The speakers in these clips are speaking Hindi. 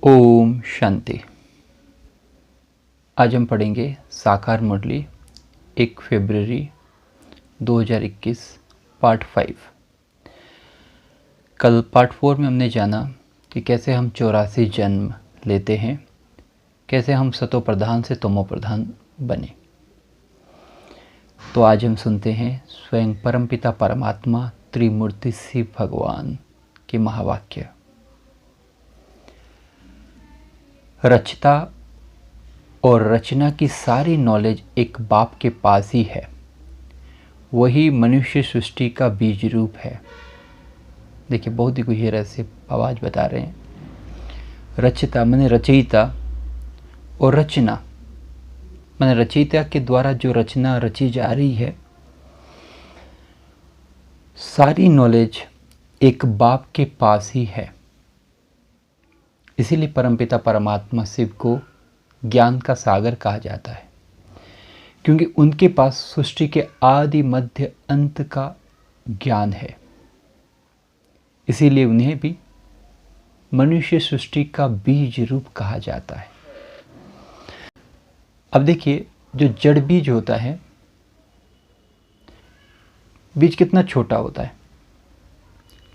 ओम शांति। आज हम पढ़ेंगे साकार मुरली 1 फरवरी 2021 पार्ट 5। कल पार्ट 4 में हमने जाना कि कैसे हम 84 जन्म लेते हैं, कैसे हम सतो प्रधान से तमो प्रधान बने। तो आज हम सुनते हैं स्वयं परमपिता परमात्मा त्रिमूर्ति शिव भगवान के महावाक्य। रचता और रचना की सारी नॉलेज एक बाप के पास ही है। वही मनुष्य सृष्टि का बीज रूप है। देखिए, बहुत ही गहरा से आवाज बता रहे हैं। रचता माने रचयिता और रचना माने रचयिता के द्वारा जो रचना रची जा रही है, सारी नॉलेज एक बाप के पास ही है। इसीलिए परमपिता परमात्मा शिव को ज्ञान का सागर कहा जाता है, क्योंकि उनके पास सृष्टि के आदि मध्य अंत का ज्ञान है। इसीलिए उन्हें भी मनुष्य सृष्टि का बीज रूप कहा जाता है। अब देखिए, जो जड़ बीज होता है, बीज कितना छोटा होता है,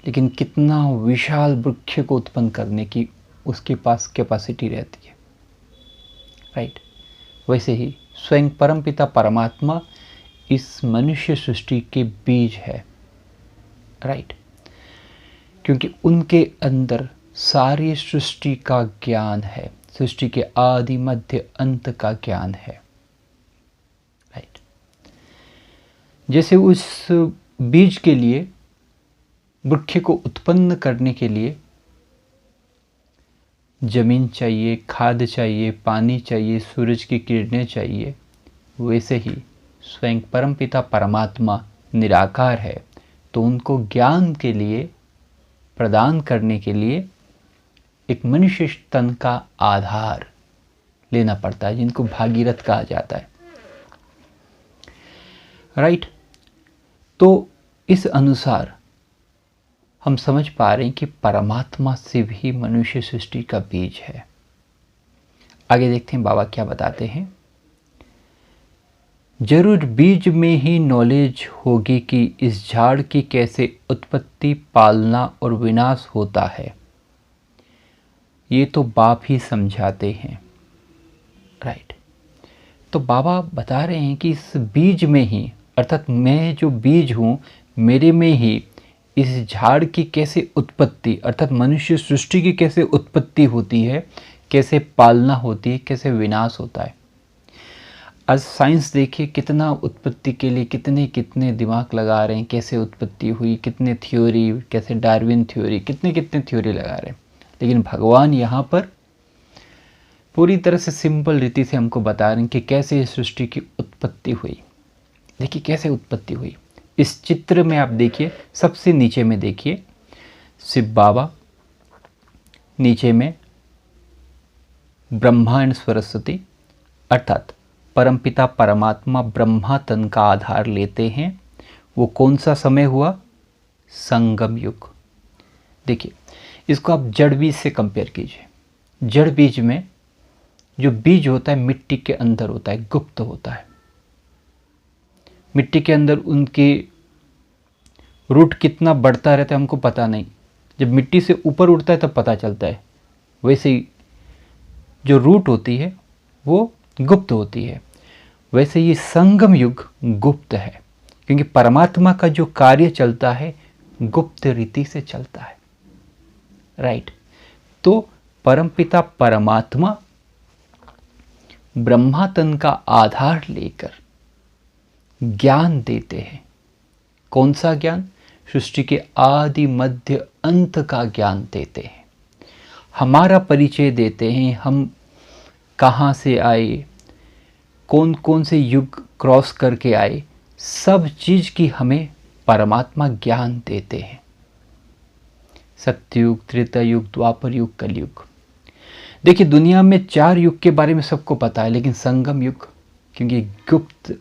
लेकिन कितना विशाल वृक्ष को उत्पन्न करने की उसके पास कैपेसिटी रहती है। राइट। वैसे ही स्वयं परमपिता परमात्मा इस मनुष्य सृष्टि के बीज है। राइट। क्योंकि उनके अंदर सारी सृष्टि का ज्ञान है, सृष्टि के आदि मध्य अंत का ज्ञान है। राइट। जैसे उस बीज के लिए, वृक्ष को उत्पन्न करने के लिए जमीन चाहिए, खाद चाहिए, पानी चाहिए, सूरज की किरणें चाहिए, वैसे ही स्वयं परमपिता परमात्मा निराकार है, तो उनको ज्ञान के लिए प्रदान करने के लिए एक मनुष्य तन का आधार लेना पड़ता है, जिनको भागीरथ कहा जाता है। राइट। तो इस अनुसार हम समझ पा रहे हैं कि परमात्मा शिव ही मनुष्य सृष्टि का बीज है। आगे देखते हैं बाबा क्या बताते हैं। जरूर बीज में ही नॉलेज होगी कि इस झाड़ की कैसे उत्पत्ति, पालना और विनाश होता है। ये तो बाप ही समझाते हैं। राइट। तो बाबा बता रहे हैं कि इस बीज में ही, अर्थात मैं जो बीज हूँ, मेरे में ही इस झाड़ की कैसे उत्पत्ति, अर्थात मनुष्य सृष्टि की कैसे उत्पत्ति होती है, कैसे पालना होती है, कैसे विनाश होता है। आज साइंस देखिए कितना उत्पत्ति के लिए कितने कितने दिमाग लगा रहे हैं, कैसे उत्पत्ति हुई, कितने थ्योरी, कैसे डार्विन थ्योरी, कितने कितने थ्योरी लगा रहे हैं। लेकिन भगवान यहाँ पर पूरी तरह से सिंपल रीति से हमको बता रहे हैं कि कैसे इस सृष्टि की उत्पत्ति हुई। देखिए कैसे उत्पत्ति हुई। इस चित्र में आप देखिए, सबसे नीचे में देखिए शिव बाबा, नीचे में ब्रह्मा एंड सरस्वती, अर्थात परमपिता परमात्मा ब्रह्मा तन का आधार लेते हैं। वो कौन सा समय हुआ? संगम युग। देखिए, इसको आप जड़ बीज से कंपेयर कीजिए। जड़ बीज में जो बीज होता है मिट्टी के अंदर होता है, गुप्त होता है। मिट्टी के अंदर उनकी रूट कितना बढ़ता रहता है हमको पता नहीं, जब मिट्टी से ऊपर उठता है तब पता चलता है। वैसे ही जो रूट होती है वो गुप्त होती है। वैसे ये संगम युग गुप्त है, क्योंकि परमात्मा का जो कार्य चलता है गुप्त रीति से चलता है। राइट। तो परमपिता परमात्मा ब्रह्मा तन का आधार लेकर ज्ञान देते हैं। कौन सा ज्ञान? सृष्टि के आदि मध्य अंत का ज्ञान देते हैं। हमारा परिचय देते हैं, हम कहाँ से आए, कौन कौन से युग क्रॉस करके आए, सब चीज की हमें परमात्मा ज्ञान देते हैं। सत्ययुग, त्रेता युग, द्वापर युग, कलयुग। देखिए, दुनिया में 4 युग के बारे में सबको पता है, लेकिन संगम युग क्योंकि गुप्त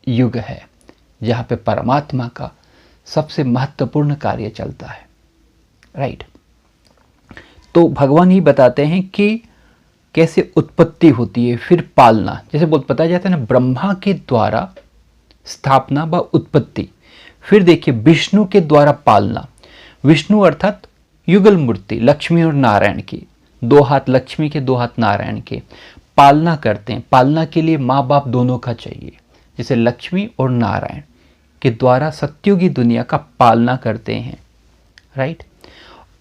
युग है, जहाँ पे परमात्मा का सबसे महत्वपूर्ण कार्य चलता है। राइट। तो तो भगवान ही बताते हैं कि कैसे उत्पत्ति होती है, फिर पालना। जैसे बहुत बताया जाता है ना, ब्रह्मा के द्वारा स्थापना व उत्पत्ति, फिर देखिए विष्णु के द्वारा पालना। विष्णु अर्थात युगल मूर्ति, लक्ष्मी और नारायण की, 2 हाथ लक्ष्मी के 2 हाथ नारायण के, पालना करते हैं। पालना के लिए माँ बाप दोनों का चाहिए, जैसे लक्ष्मी और नारायण के द्वारा सत्युगी दुनिया का पालना करते हैं, राइट।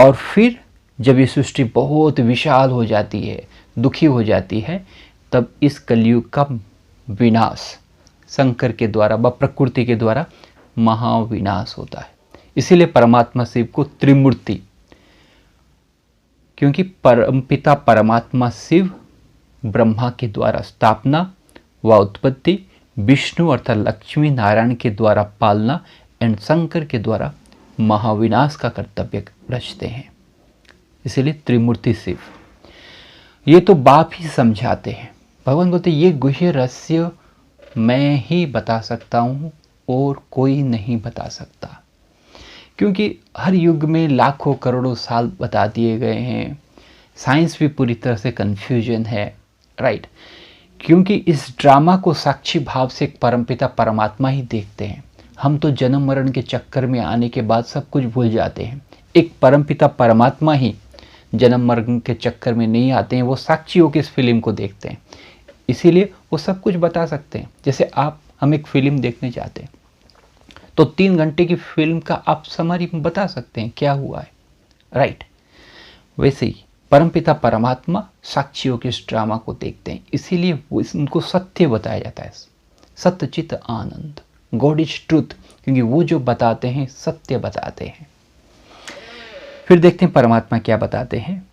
और फिर जब ये सृष्टि बहुत विशाल हो जाती है, दुखी हो जाती है, तब इस कलयुग का विनाश शंकर के द्वारा व प्रकृति के द्वारा महाविनाश होता है। इसीलिए परमात्मा शिव को त्रिमूर्ति, क्योंकि परमपिता परमात्मा शिव ब्रह्मा के द्वारा स्थापना व उत्पत्ति, विष्णु अर्थात लक्ष्मी नारायण के द्वारा पालना एंड शंकर के द्वारा महाविनाश का कर्तव्य रचते हैं। इसीलिए त्रिमूर्ति शिव। ये तो बाप ही समझाते हैं। भगवान बोलते ये गुह्य रहस्य मैं ही बता सकता हूँ और कोई नहीं बता सकता, क्योंकि हर युग में लाखों करोड़ों साल बता दिए गए हैं। साइंस भी पूरी तरह से कंफ्यूजन है, राइट। क्योंकि इस ड्रामा को साक्षी भाव से एक परमपिता परमात्मा ही देखते हैं। हम तो जन्म मरण के चक्कर में आने के बाद सब कुछ भूल जाते हैं। एक परमपिता परमात्मा ही जन्म मरण के चक्कर में नहीं आते हैं, वो साक्षी होकर इस फिल्म को देखते हैं, इसीलिए वो सब कुछ बता सकते हैं। जैसे हम एक फिल्म देखने जाते हैं तो 3 घंटे की फिल्म का आप समरी बता सकते हैं क्या हुआ है, राइट। वैसे ही परमपिता परमात्मा साक्षियों के इस ड्रामा को देखते हैं, इसीलिए उनको सत्य बताया जाता है। सत्यचित आनंद, गॉड इज ट्रूथ, क्योंकि वो जो बताते हैं सत्य बताते हैं। फिर देखते हैं परमात्मा क्या बताते हैं।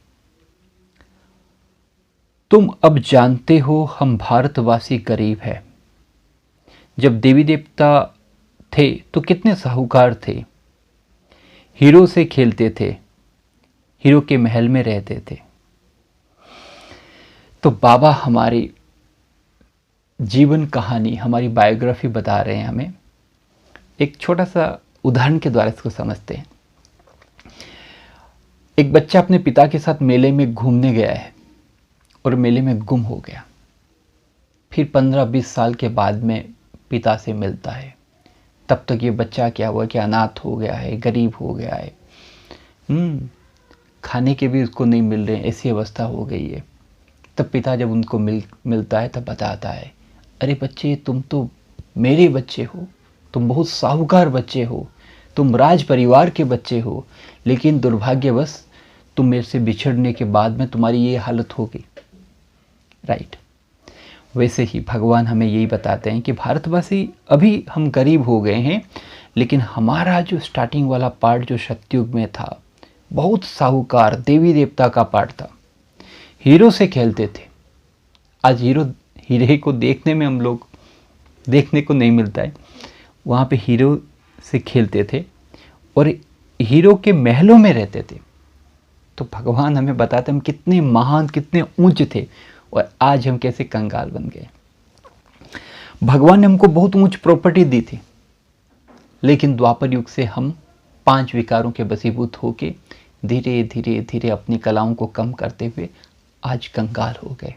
तुम अब जानते हो हम भारतवासी गरीब है। जब देवी देवता थे तो कितने साहूकार थे, हीरो से खेलते थे, हीरो के महल में रहते थे। तो बाबा हमारी जीवन कहानी, हमारी बायोग्राफी बता रहे हैं हमें। एक छोटा सा उदाहरण के द्वारा इसको समझते हैं। एक बच्चा अपने पिता के साथ मेले में घूमने गया है और मेले में गुम हो गया। फिर 15-20 साल के बाद में पिता से मिलता है। तब तक ये बच्चा क्या हुआ कि अनाथ हो गया है, गरीब हो गया है, खाने के भी उसको नहीं मिल रहे, ऐसी अवस्था हो गई है। तब पिता जब उनको मिलता है तब बताता है, अरे बच्चे तुम तो मेरे बच्चे हो, तुम बहुत साहूकार बच्चे हो, तुम राज परिवार के बच्चे हो, लेकिन दुर्भाग्यवश तुम मेरे से बिछड़ने के बाद में तुम्हारी ये हालत हो गई, राइट। वैसे ही भगवान हमें यही बताते हैं कि भारतवासी अभी हम गरीब हो गए हैं, लेकिन हमारा जो स्टार्टिंग वाला पार्ट जो सतयुग में था, बहुत साहूकार देवी देवता का पार्ट था, हीरो से खेलते थे। आज हीरे को देखने में हम लोग देखने को नहीं मिलता है। वहाँ पे हीरो से खेलते थे और हीरो के महलों में रहते थे। तो भगवान हमें बताते हम कितने महान, कितने ऊंच थे और आज हम कैसे कंगाल बन गए। भगवान ने हमको बहुत ऊंच प्रॉपर्टी दी थी, लेकिन द्वापर युग से हम 5 विकारों के वशीभूत होके धीरे धीरे धीरे अपनी कलाओं को कम करते हुए आज कंगाल हो गए।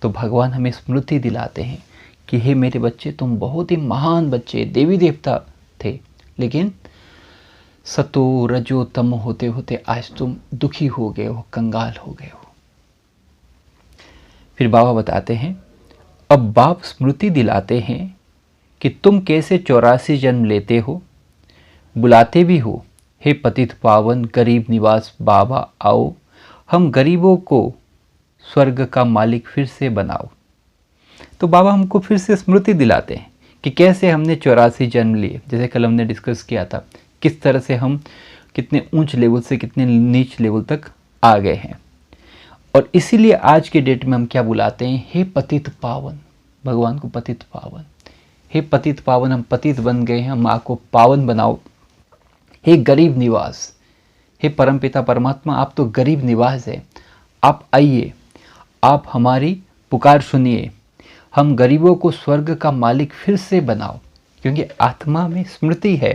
तो भगवान हमें स्मृति दिलाते हैं कि हे मेरे बच्चे, तुम बहुत ही महान बच्चे, देवी देवता थे, लेकिन सतो रजो तम होते होते आज तुम दुखी हो गए हो, कंगाल हो गए हो। फिर बाबा बताते हैं, अब बाप स्मृति दिलाते हैं कि तुम कैसे 84 जन्म लेते हो, बुलाते भी हो, हे पतित पावन गरीब निवास बाबा आओ, हम गरीबों को स्वर्ग का मालिक फिर से बनाओ। तो बाबा हमको फिर से स्मृति दिलाते हैं कि कैसे हमने 84 जन्म लिए। जैसे कल हमने डिस्कस किया था किस तरह से हम कितने ऊंच लेवल से कितने नीच लेवल तक आ गए हैं। और इसीलिए आज के डेट में हम क्या बुलाते हैं, हे पतित पावन, भगवान को पतित पावन। हे पतित पावन, हम पतित बन गए हैं, हम आपको पावन बनाओ। हे गरीब निवास, हे परमपिता परमात्मा, आप तो गरीब निवास है, आप आइए, आप हमारी पुकार सुनिए, हम गरीबों को स्वर्ग का मालिक फिर से बनाओ। क्योंकि आत्मा में स्मृति है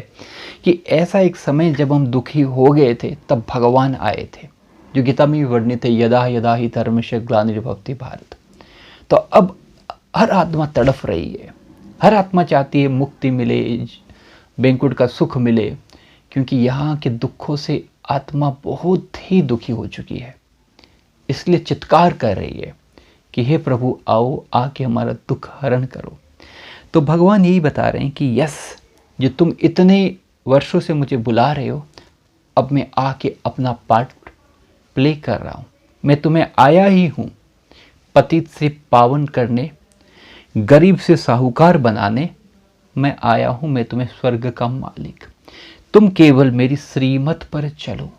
कि ऐसा एक समय जब हम दुखी हो गए थे तब भगवान आए थे। जो गीता में भी वर्णित है, यदा यदा ही धर्मस्य ग्लानिर्भवति भारत। तो अब हर आत्मा तड़फ रही है, हर आत्मा चाहती है मुक्ति मिले, बैंकुट का सुख मिले, क्योंकि यहाँ के दुखों से आत्मा बहुत ही दुखी हो चुकी है। इसलिए चित्कार कर रही है कि हे प्रभु आओ, आके हमारा दुख हरण करो। तो भगवान यही बता रहे हैं कि यस, जो तुम इतने वर्षों से मुझे बुला रहे हो, अब मैं आके अपना पार्ट प्ले कर रहा हूँ। मैं तुम्हें आया ही हूँ पतित से पावन करने, गरीब से साहूकार बनाने मैं आया हूँ। मैं तुम्हें स्वर्ग का मालिक, तुम केवल मेरी श्रीमत पर चलो,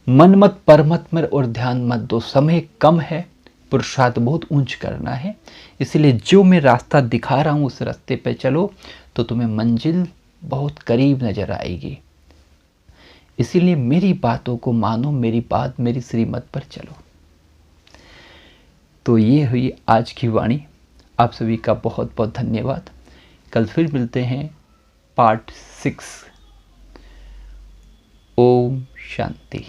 मन मत पर मत में और ध्यान मत दो। समय कम है, पुरुषार्थ बहुत ऊंच करना है, इसलिए जो मैं रास्ता दिखा रहा हूँ उस रास्ते पे चलो तो तुम्हें मंजिल बहुत करीब नजर आएगी। इसीलिए मेरी बातों को मानो, मेरी बात, मेरी श्रीमत पर चलो। तो ये हुई आज की वाणी। आप सभी का बहुत बहुत धन्यवाद। कल फिर मिलते हैं पार्ट 6। ओम शांति।